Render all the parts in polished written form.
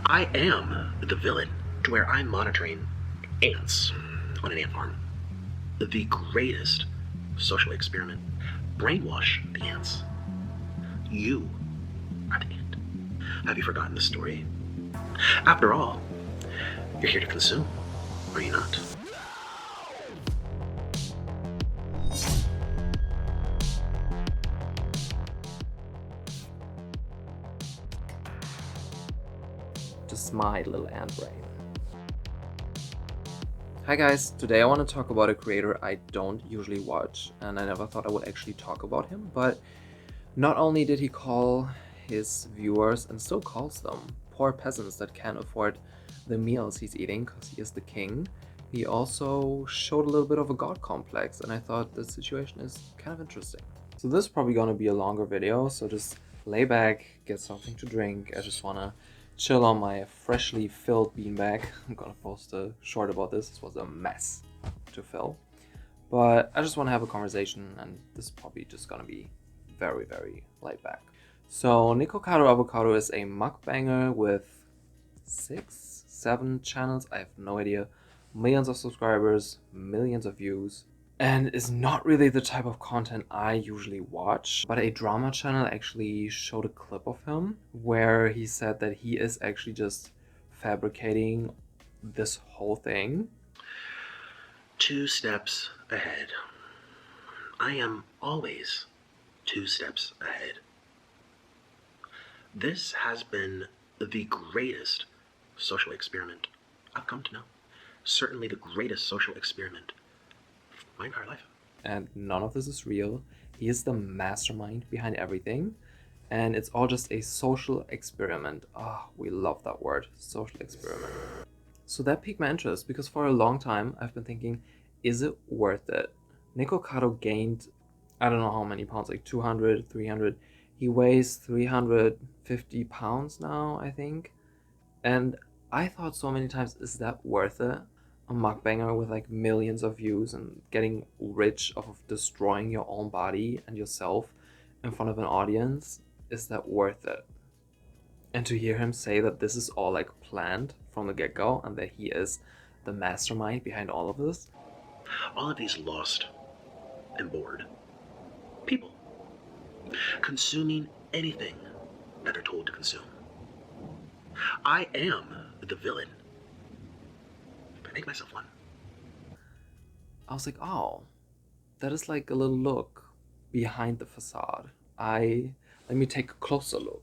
I am the villain to where I'm monitoring ants on an ant farm. The greatest social experiment. Brainwash the ants. You are the ant. Have you forgotten the story? After all, you're here to consume, are you not? Just my little ant brain. Hi guys, today I want to talk about a creator I don't usually watch, and I never thought I would actually talk about him, but not only did he call his viewers, and still calls them, poor peasants that can't afford the meals he's eating because he is the king, he also showed a little bit of a god complex, and I thought the situation is kind of interesting. So this is probably going to be a longer video, so just lay back, get something to drink. I just want to chill on my freshly filled beanbag. I'm gonna post a short about this. This was a mess to fill, but I just want to have a conversation, and this is probably just gonna be very, very laid back. So Nikocado Avocado is a mukbanger with 6-7 channels, I have no idea, millions of subscribers, millions of views, and is not really the type of content I usually watch. But a drama channel actually showed a clip of him where he said that he is actually just fabricating this whole thing. 2 steps ahead. I am always 2 steps ahead. This has been the greatest social experiment I've come to know. Certainly the greatest social experiment of my entire life. And none of this is real. He is the mastermind behind everything, and it's all just a social experiment. We love that word, social experiment. So that piqued my interest because for a long time I've been thinking, is it worth it? Nikocado gained, I don't know how many pounds, like 200, 300. He weighs 350 pounds now, I think. And I thought so many times, is that worth it? A mukbanger with like millions of views and getting rich off of destroying your own body and yourself in front of an audience, is that worth it? And to hear him say that this is all like planned from the get-go and that he is the mastermind behind all of this. All of these lost and bored people consuming anything that they're told to consume. I am the villain. I make myself one. I was like, oh, that is like a little look behind the facade. Let me take a closer look.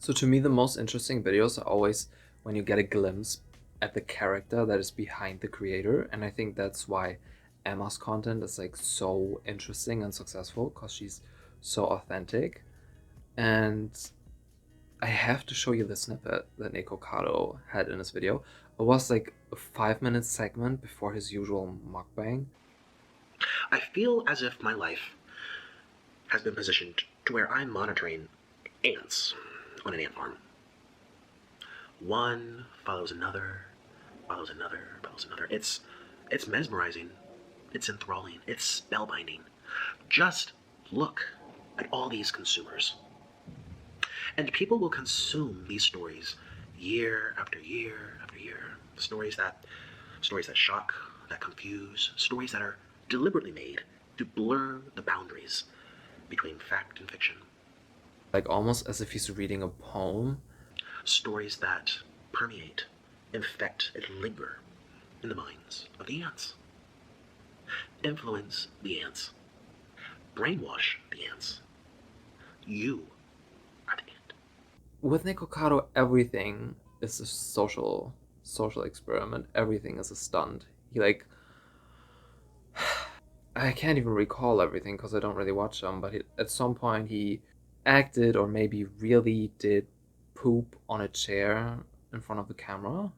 So to me, the most interesting videos are always when you get a glimpse at the character that is behind the creator, and I think that's why Emma's content is like so interesting and successful, because she's so authentic. And I have to show you the snippet that Nikocado had in his video. It was like a 5-minute segment before his usual mukbang. I feel as if my life has been positioned to where I'm monitoring ants on an ant farm. One follows another, follows another, follows another. It's mesmerizing. It's enthralling. It's spellbinding. Just look at all these consumers. And people will consume these stories year after year after year. Stories that shock, that confuse, stories that are deliberately made to blur the boundaries between fact and fiction. Like almost as if he's reading a poem. Stories that permeate, infect, and linger in the minds of the ants. Influence the ants. Brainwash the ants. You are the ant. With Nikocado, everything is a social experiment. Everything is a stunt. He like, I can't even recall everything because I don't really watch them, but at some point he acted or maybe really did poop on a chair in front of the camera.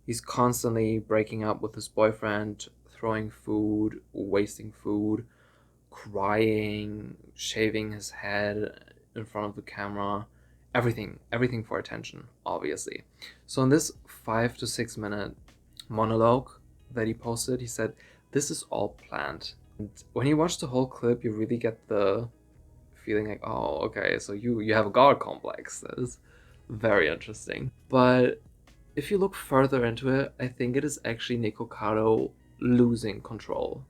He's constantly breaking up with his boyfriend, throwing food, wasting food, crying, shaving his head in front of the camera. Everything for attention, obviously. So in this 5 to 6 minute monologue that he posted, he said, this is all planned. And when you watch the whole clip, you really get the feeling like, oh, okay, so you have a god complex. Very interesting. But if you look further into it, I think it is actually Nikocado losing control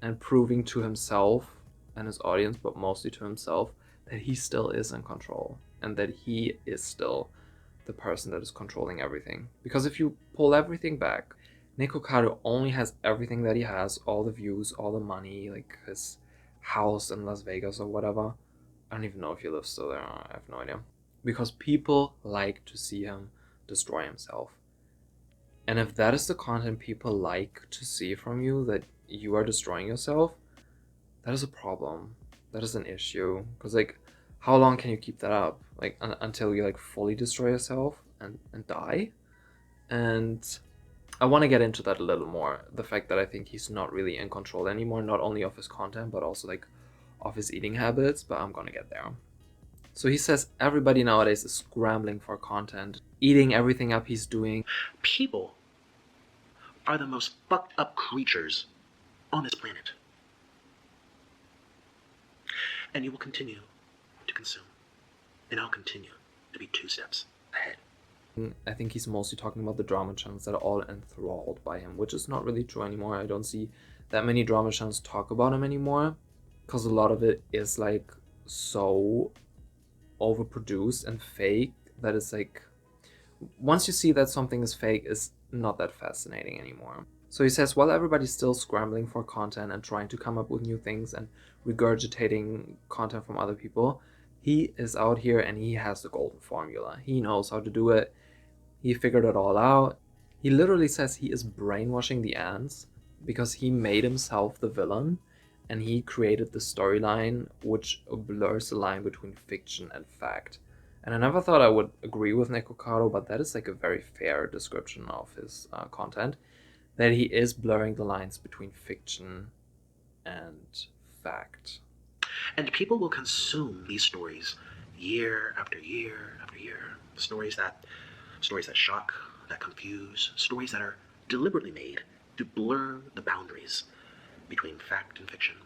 and proving to himself and his audience, but mostly to himself, that he still is in control and that he is still the person that is controlling everything. Because if you pull everything back, Nikocado only has everything that he has, all the views, all the money, like his house in Las Vegas or whatever. I don't even know if he lives still there. I have no idea. Because people like to see him destroy himself. And if that is the content people like to see from you, that you are destroying yourself, that is a problem. That is an issue. Because, like, how long can you keep that up? Like, until you, like, fully destroy yourself and die? And I want to get into that a little more. The fact that I think he's not really in control anymore, not only of his content, but also, like, of his eating habits. But I'm gonna get there. So he says everybody nowadays is scrambling for content, eating everything up he's doing. People are the most fucked up creatures on this planet. And you will continue to consume. And I'll continue to be 2 steps ahead. I think he's mostly talking about the drama channels that are all enthralled by him, which is not really true anymore. I don't see that many drama channels talk about him anymore, because a lot of it is like so overproduced and fake that it's like, once you see that something is fake, it's not that fascinating anymore. So he says, while everybody's still scrambling for content and trying to come up with new things and regurgitating content from other people, he is out here and he has the golden formula. He knows how to do it. He figured it all out. He literally says he is brainwashing the ants because he made himself the villain and he created the storyline which blurs the line between fiction and fact. And I never thought I would agree with Nikocado, but that is like a very fair description of his content, that he is blurring the lines between fiction and fact. And people will consume these stories year after year after year. Stories that shock, that confuse, stories that are deliberately made to blur the boundaries between fact and fiction.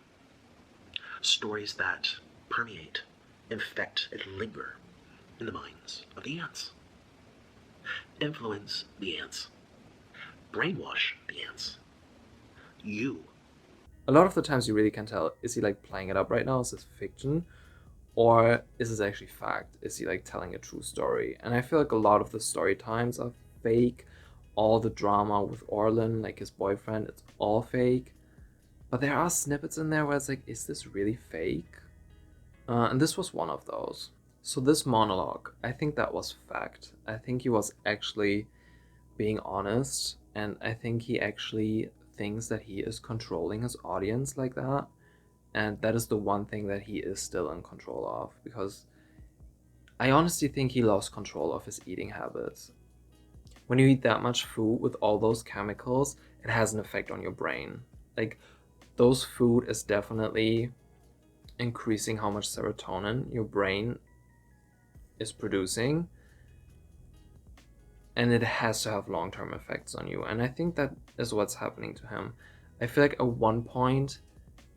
Stories that permeate, infect, and linger in the minds of the ants. Influence the ants. Brainwash the ants. You. A lot of the times you really can tell, is he like playing it up right now? Is this fiction? Or is this actually fact? Is he like telling a true story? And I feel like a lot of the story times are fake. All the drama with Orlin, like his boyfriend, it's all fake. But there are snippets in there where it's like, is this really fake? And this was one of those. So this monologue, I think that was fact. I think he was actually being honest, and I think he actually thinks that he is controlling his audience like that. And that is the one thing that he is still in control of, because I honestly think he lost control of his eating habits. When you eat that much food with all those chemicals, it has an effect on your brain. Like, those food is definitely increasing how much serotonin your brain is producing, and it has to have long-term effects on you. And I think that is what's happening to him. I feel like at one point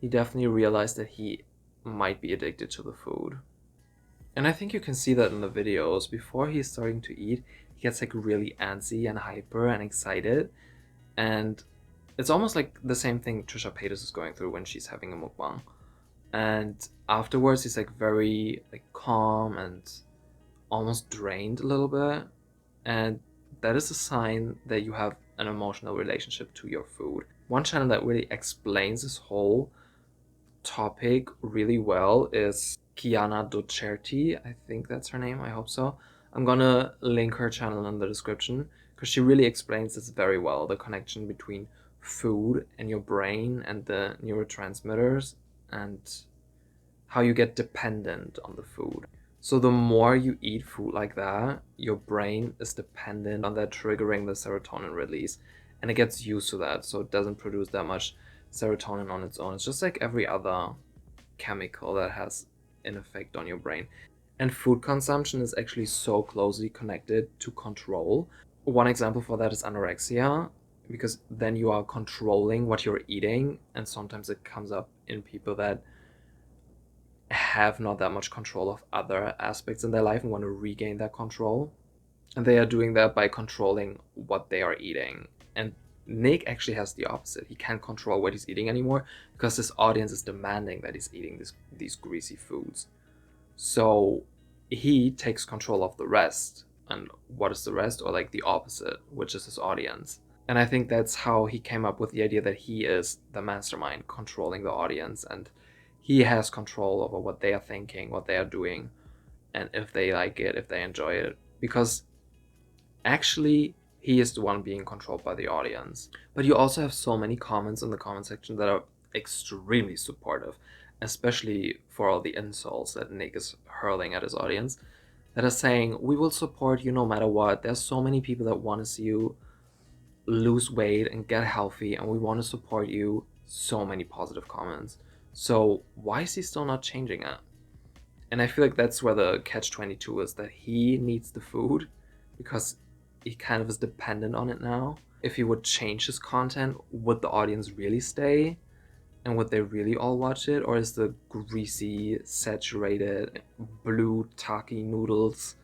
he definitely realized that he might be addicted to the food. And I think you can see that in the videos. Before he's starting to eat, he gets like really antsy and hyper and excited. And it's almost like the same thing Trisha Paytas is going through when she's having a mukbang. And afterwards he's like very like calm and almost drained a little bit. And that is a sign that you have an emotional relationship to your food. One channel that really explains this whole topic really well is Kiana Dochertys. I think that's her name. I hope so. I'm gonna link her channel in the description because she really explains this very well, the connection between food and your brain and the neurotransmitters and how you get dependent on the food. So the more you eat food like that, your brain is dependent on that triggering the serotonin release, and it gets used to that, so it doesn't produce that much serotonin on its own. It's just like every other chemical that has an effect on your brain. And food consumption is actually so closely connected to control. One example for that is anorexia, because then you are controlling what you're eating, and sometimes it comes up in people that have not that much control of other aspects in their life and want to regain that control. And they are doing that by controlling what they are eating. And Nick actually has the opposite. He can't control what he's eating anymore because his audience is demanding that he's eating these greasy foods. So he takes control of the rest. And what is the rest? Or like the opposite, which is his audience. And I think that's how he came up with the idea that he is the mastermind controlling the audience, and he has control over what they are thinking, what they are doing, and if they like it, if they enjoy it. Because actually, he is the one being controlled by the audience. But you also have so many comments in the comment section that are extremely supportive, especially for all the insults that Nick is hurling at his audience, that are saying, we will support you no matter what. There's so many people that want to see you lose weight and get healthy, and we want to support you. So many positive comments. So why is he still not changing it? And I feel like that's where the catch-22 is, that he needs the food because he kind of is dependent on it now. If he would change his content, would the audience really stay? And would they really all watch it? Or is the greasy, saturated, blue taki noodles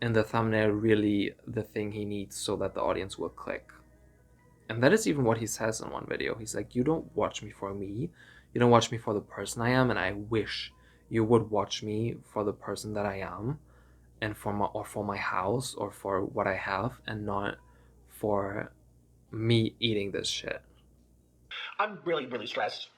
in the thumbnail really the thing he needs so that the audience will click? And that is even what he says in one video. He's like, you don't watch me for me. You don't watch me for the person I am, and I wish you would watch me for the person that I am, and for my house, or for what I have, and not for me eating this shit. I'm really, really stressed.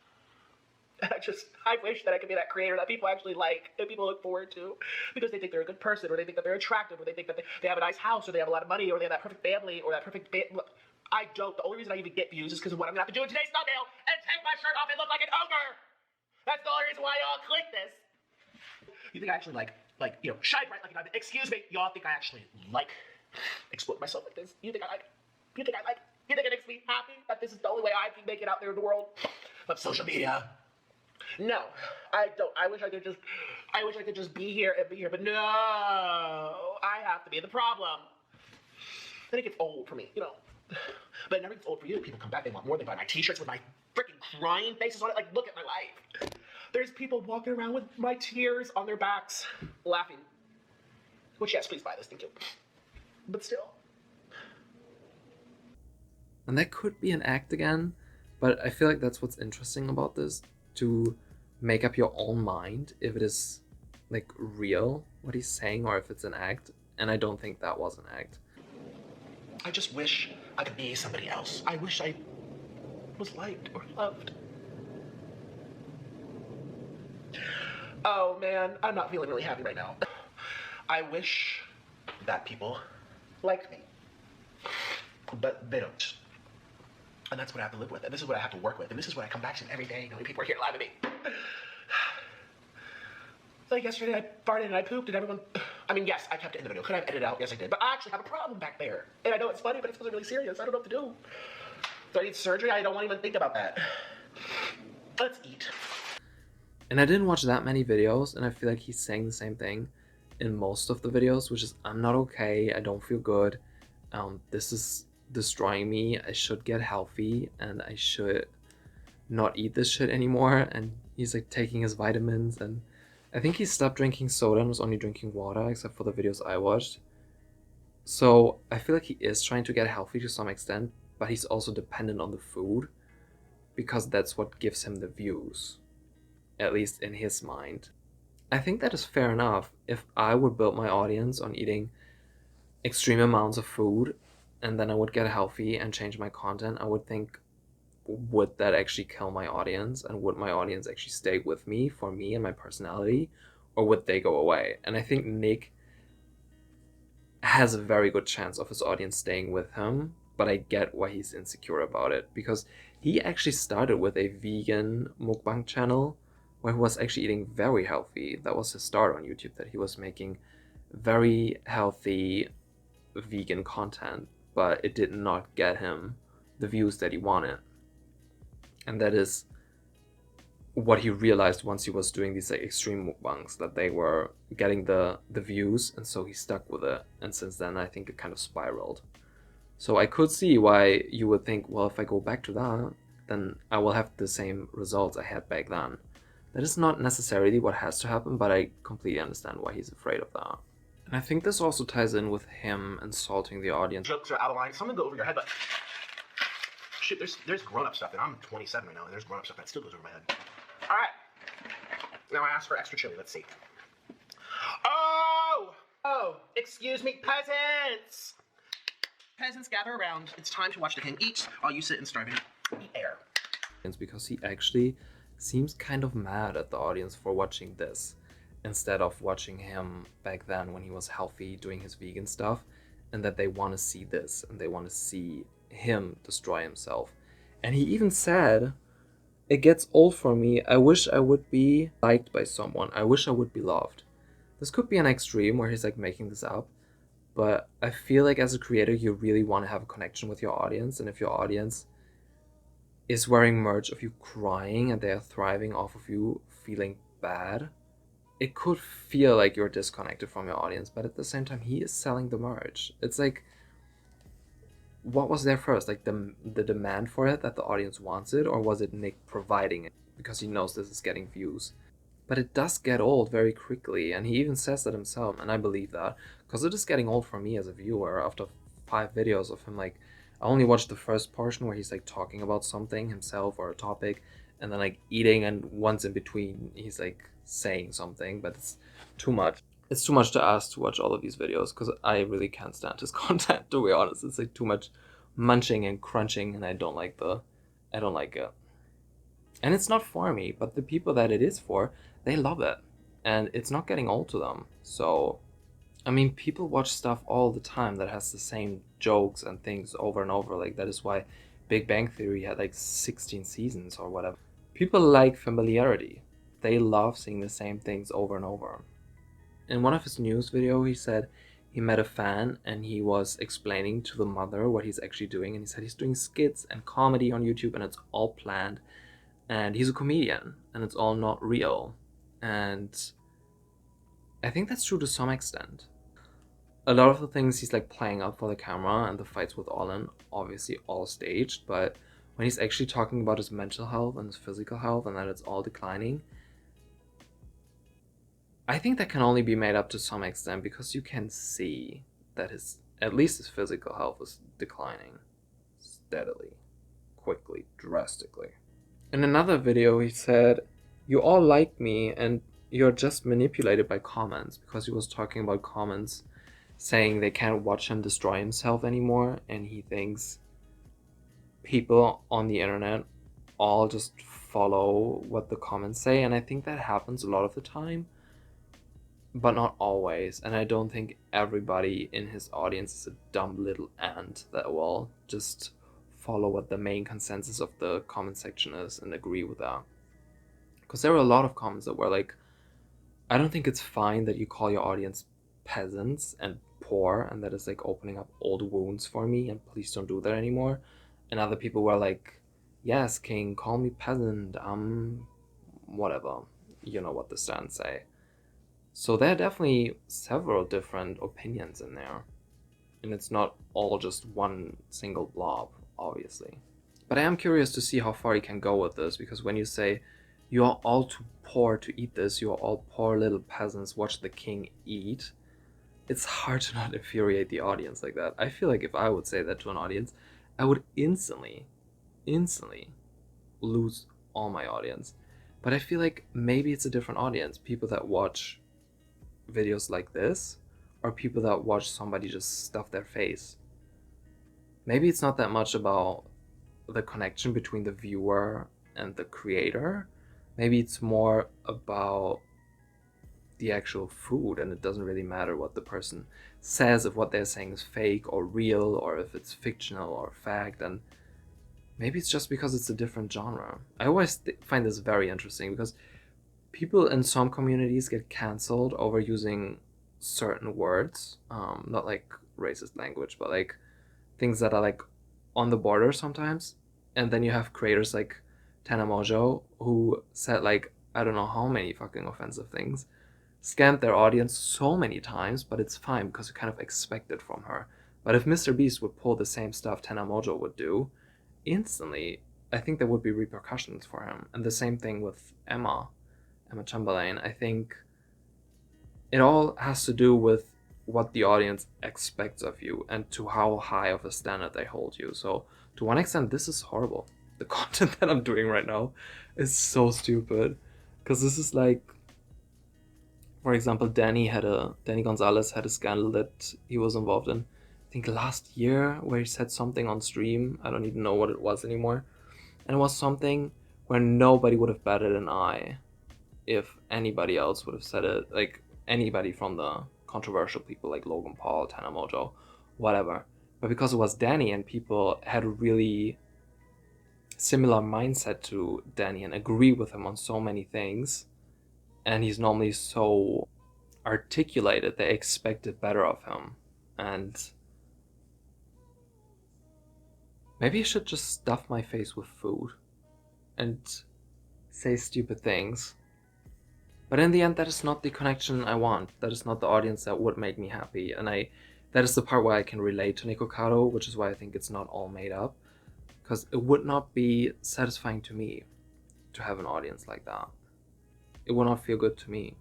I wish that I could be that creator that people actually like, that people look forward to, because they think they're a good person, or they think that they're attractive, or they think that they have a nice house, or they have a lot of money, or they have that perfect family, or that perfect Look, I don't. The only reason I even get views is because of what I'm going to have to do in today's thumbnail and take my shirt off and look like an ogre. That's the only reason why y'all click this. You think I actually like, shine bright like an diamond? Excuse me, y'all think I actually like exploit myself like this? You think I like? You think it makes me happy that this is the only way I can make it out there in the world? Of social media. No, I don't. I wish I could just be here, but no, I have to be the problem. Then it gets old for me, But it never gets old for you. People come back, they want more. They buy my t-shirts with my freaking crying faces on it. Like, look at my life. There's people walking around with my tears on their backs, laughing. Which, yes, please buy this, thank you. But still. And that could be an act again, but I feel like that's what's interesting about this, to make up your own mind if it is like real, what he's saying, or if it's an act. And I don't think that was an act. I just wish I could be somebody else. I wish I was liked or loved. Oh man, I'm not feeling really happy right now. I wish that people liked me, but they don't. And that's what I have to live with, and this is what I have to work with, and this is what I come back to every day, knowing people are here to laugh at me. Like yesterday, I farted and I pooped, and everyone... I mean, yes, I kept it in the video. Could I have edited it out? Yes, I did. But I actually have a problem back there. And I know it's funny, but it's really serious. I don't know what to do. Do I need surgery? I don't want to even think about that. Let's eat. And I didn't watch that many videos, and I feel like he's saying the same thing in most of the videos, which is, I'm not okay, I don't feel good, this is destroying me, I should get healthy, and I should not eat this shit anymore. And he's like taking his vitamins, and I think he stopped drinking soda and was only drinking water, except for the videos I watched. So I feel like he is trying to get healthy to some extent, but he's also dependent on the food, because that's what gives him the views, at least in his mind. I think that is fair enough. If I would build my audience on eating extreme amounts of food, and then I would get healthy and change my content, I would think, would that actually kill my audience? And would my audience actually stay with me for me and my personality? Or would they go away? And I think Nick has a very good chance of his audience staying with him, but I get why he's insecure about it, because he actually started with a vegan mukbang channel where he was actually eating very healthy. That was his start on YouTube, that he was making very healthy vegan content, but it did not get him the views that he wanted. And that is what he realized once he was doing these like extreme mukbangs, that they were getting the views, and so he stuck with it. And since then, I think it kind of spiraled. So I could see why you would think, well, if I go back to that, then I will have the same results I had back then. That is not necessarily what has to happen, but I completely understand why he's afraid of that. And I think this also ties in with him insulting the audience. Jokes are out of line. Something go over your head, but shit, there's grown-up stuff, and I'm 27 right now, and there's grown-up stuff that still goes over my head. All right. Now I asked for extra chili. Let's see. Oh, excuse me, peasants. Peasants, gather around. It's time to watch the king eat while you sit and starve and eat air. Because he actually seems kind of mad at the audience for watching this instead of watching him back then when he was healthy doing his vegan stuff, and that they want to see this and they want to see him destroy himself. And he even said, "It gets old for me. I wish I would be liked by someone. I wish I would be loved." This could be an extreme where he's like making this up, but I feel like as a creator you really want to have a connection with your audience, and if your audience is wearing merch of you crying and they're thriving off of you feeling bad, it could feel like you're disconnected from your audience, but at the same time he is selling the merch. It's like, what was there first? Like the demand for it, that the audience wants it, or was it Nick providing it because he knows this is getting views? But it does get old very quickly, and he even says that himself, and I believe that, because it is getting old for me as a viewer after 5 videos of him. Like, I only watched the first portion where he's like talking about something himself or a topic, and then like eating, and once in between he's like saying something, but it's too much. It's too much to ask to watch all of these videos, because I really can't stand his content, to be honest. It's like too much munching and crunching, and I don't like it. And it's not for me, but the people that it is for, they love it. And it's not getting old to them. So, I mean, people watch stuff all the time that has the same jokes and things over and over. Like, that is why Big Bang Theory had like 16 seasons or whatever. People like familiarity. They love seeing the same things over and over. In one of his news videos, he said he met a fan and he was explaining to the mother what he's actually doing. And he said he's doing skits and comedy on YouTube and it's all planned. And he's a comedian and it's all not real. And I think that's true to some extent. A lot of the things he's like playing up for the camera, and the fights with Olin, obviously all staged, but when he's actually talking about his mental health and his physical health and that it's all declining, I think that can only be made up to some extent, because you can see that at least his physical health is declining steadily, quickly, drastically. In another video he said, "You all like me and you're just manipulated by comments," because he was talking about comments saying they can't watch him destroy himself anymore, and he thinks people on the internet all just follow what the comments say. And I think that happens a lot of the time, but not always. And I don't think everybody in his audience is a dumb little ant that will just follow what the main consensus of the comment section is and agree with that. Because there were a lot of comments that were like, "I don't think it's fine that you call your audience peasants and poor, and that is like opening up old wounds for me, and please don't do that anymore." And other people were like, "Yes, king, call me peasant, whatever." You know what the stands say. So there are definitely several different opinions in there. And it's not all just one single blob, obviously. But I am curious to see how far he can go with this, because when you say, "You are all too poor to eat this, you are all poor little peasants, watch the king eat," it's hard to not infuriate the audience like that. I feel like if I would say that to an audience, I would instantly lose all my audience. But I feel like maybe it's a different audience. People that watch videos like this, or people that watch somebody just stuff their face. Maybe it's not that much about the connection between the viewer and the creator. Maybe it's more about the actual food, and it doesn't really matter what the person says, if what they're saying is fake or real, or if it's fictional or fact. And maybe it's just because it's a different genre. I always find this very interesting, because people in some communities get cancelled over using certain words, not like racist language, but like things that are like on the border sometimes. And then you have creators like Tana Mojo, who said like, I don't know how many fucking offensive things, scammed their audience so many times, but it's fine because you kind of expect it from her. But if Mr. Beast would pull the same stuff Tana Mojo would do, instantly, I think there would be repercussions for him. And the same thing with Emma. Emma Chamberlain, I think it all has to do with what the audience expects of you and to how high of a standard they hold you. So to one extent, this is horrible. The content that I'm doing right now is so stupid, because this is like, for example, Danny Gonzalez had a scandal that he was involved in, I think last year, where he said something on stream. I don't even know what it was anymore. And it was something where nobody would have batted an eye if anybody else would have said it. Like anybody from the controversial people like Logan Paul, Tana Mojo, whatever. But because it was Danny and people had a really similar mindset to Danny and agree with him on so many things, and he's normally so articulated, they expected better of him. And maybe I should just stuff my face with food and say stupid things. But in the end, that is not the connection I want. That is not the audience that would make me happy. And that is the part where I can relate to Nikocado, which is why I think it's not all made up. Because it would not be satisfying to me to have an audience like that. It would not feel good to me.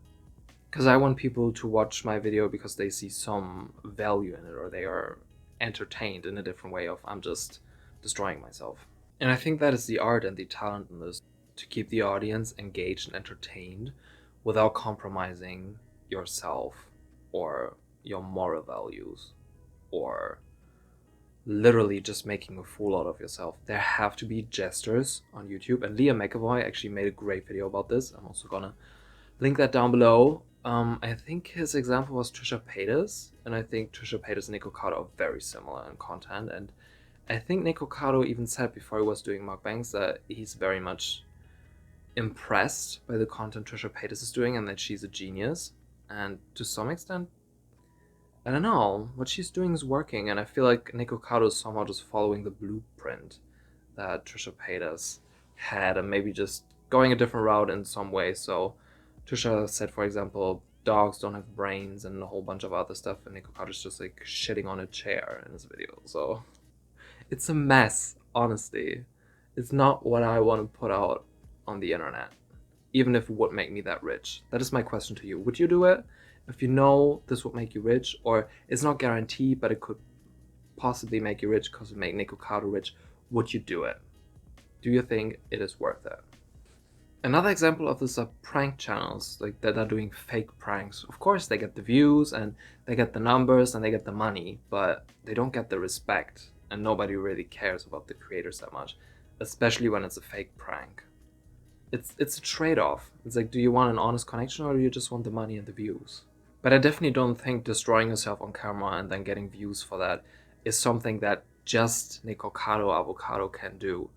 Because I want people to watch my video because they see some value in it, or they are entertained in a different way of I'm just destroying myself. And I think that is the art and the talent in this, to keep the audience engaged and entertained without compromising yourself or your moral values or literally just making a fool out of yourself. There have to be jesters on YouTube, and Mcevoy actually made a great video about this. I'm also gonna link that down below. I think his example was Dochertys, and I think Dochertys and Nikocado are very similar in content, and I think Nikocado even said before he was doing mukbangs that he's very much impressed by the content Dochertys is doing and that she's a genius. And to some extent, I don't know, what she's doing is working, and I feel like Nikocado is somehow just following the blueprint that Dochertys had and maybe just going a different route in some way. So Trisha said, for example, dogs don't have brains and a whole bunch of other stuff, and Nikocados just like shitting on a chair in his video. So it's a mess, honestly. It's not what I want to put out on the internet, even if it would make me that rich. That is my question to you. Would you do it? If you know this would make you rich, or it's not guaranteed, but it could possibly make you rich because it make Nikocado rich, would you do it? Do you think it is worth it? Another example of this are prank channels, like that are doing fake pranks. Of course, they get the views and they get the numbers and they get the money, but they don't get the respect, and nobody really cares about the creators that much, especially when it's a fake prank. It's a trade-off. It's like, do you want an honest connection, or do you just want the money and the views? But I definitely don't think destroying yourself on camera and then getting views for that is something that just Nikocado Avocado can do,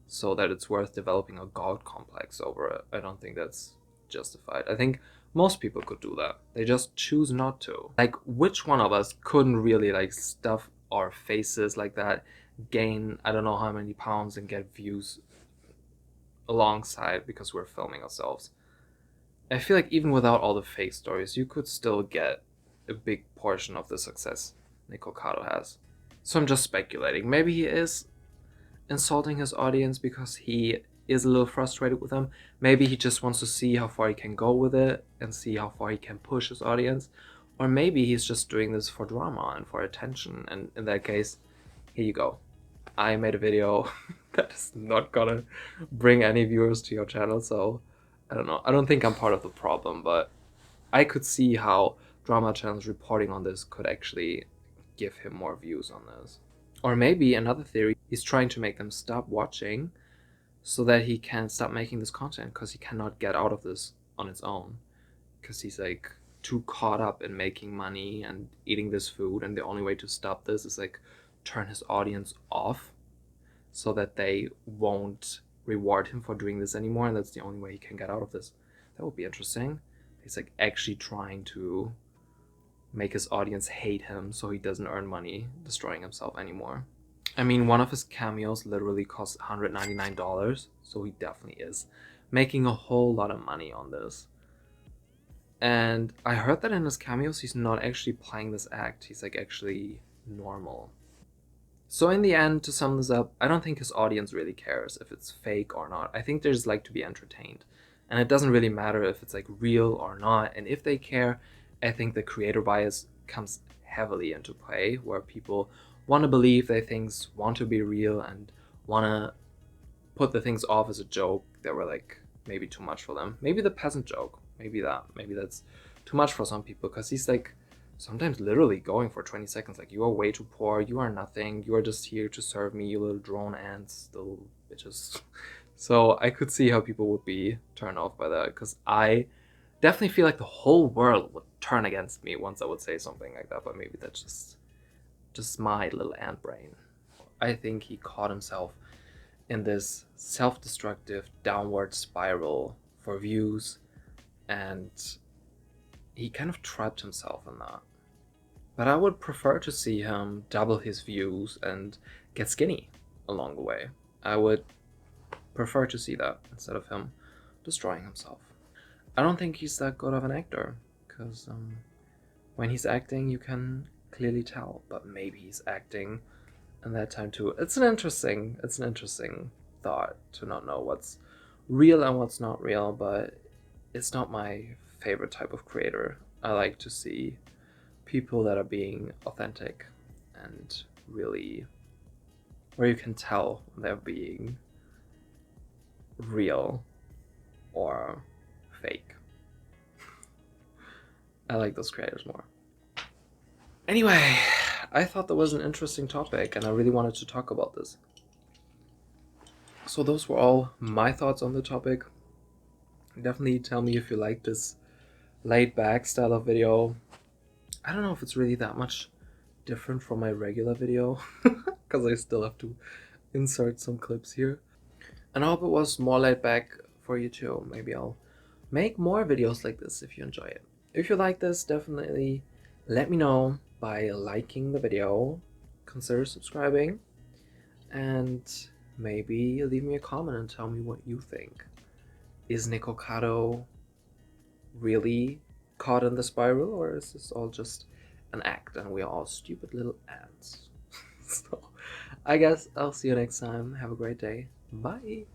so that it's worth developing a god complex over it. I don't think that's justified. I think most people could do that. They just choose not to. Like, which one of us couldn't really like stuff our faces like that, gain I don't know how many pounds, and get views alongside because we're filming ourselves? I feel like even without all the fake stories, you could still get a big portion of the success Nikocado has. So I'm just speculating. Maybe he is insulting his audience because he is a little frustrated with them. Maybe he just wants to see how far he can go with it and see how far he can push his audience. Or maybe he's just doing this for drama and for attention. And in that case, here you go. I made a video that is not gonna bring any viewers to your channel, so I don't know. I don't think I'm part of the problem, but I could see how drama channels reporting on this could actually give him more views on this. Or maybe another theory, he's trying to make them stop watching so that he can stop making this content, because he cannot get out of this on its own. Because he's like too caught up in making money and eating this food, and the only way to stop this is like turn his audience off so that they won't reward him for doing this anymore, and that's the only way he can get out of this. That would be interesting. He's like actually trying to make his audience hate him so he doesn't earn money destroying himself anymore. I mean, one of his cameos literally cost $199, so he definitely is making a whole lot of money on this. And I heard that in his cameos he's not actually playing this act, he's like actually normal. So in the end, to sum this up, I don't think his audience really cares if it's fake or not. I think they just like to be entertained. And it doesn't really matter if it's like real or not. And if they care, I think the creator bias comes heavily into play, where people want to believe that things want to be real and want to put the things off as a joke that were like maybe too much for them. Maybe the peasant joke, maybe that's too much for some people, because he's like sometimes literally going for 20 seconds like, you are way too poor, you are nothing, you are just here to serve me, you little drone ants, little bitches. So I could see how people would be turned off by that, because I definitely feel like the whole world would turn against me once I would say something like that. But maybe that's just my little ant brain. I think he caught himself in this self-destructive downward spiral for views, and he kind of trapped himself in that. But I would prefer to see him double his views and get skinny along the way. I would prefer to see that instead of him destroying himself. I don't think he's that good of an actor, because when he's acting you can clearly tell, but maybe he's acting in that time too. It's an interesting thought to not know what's real and what's not real, but it's not my favorite type of creator. I like to see people that are being authentic and really where you can tell they're being real or fake. I like those creators more. Anyway, I thought that was an interesting topic and I really wanted to talk about this. So those were all my thoughts on the topic. Definitely tell me if you like this laid back style of video. I don't know if it's really that much different from my regular video, because I still have to insert some clips here. And I hope it was more laid back for you too. Maybe I'll make more videos like this if you enjoy it. If you like this, definitely let me know by liking the video, consider subscribing, and maybe leave me a comment and tell me what you think. Is Nikocado really caught in the spiral, or is this all just an act and we are all stupid little ants? So I guess I'll see you next time. Have a great day. Bye.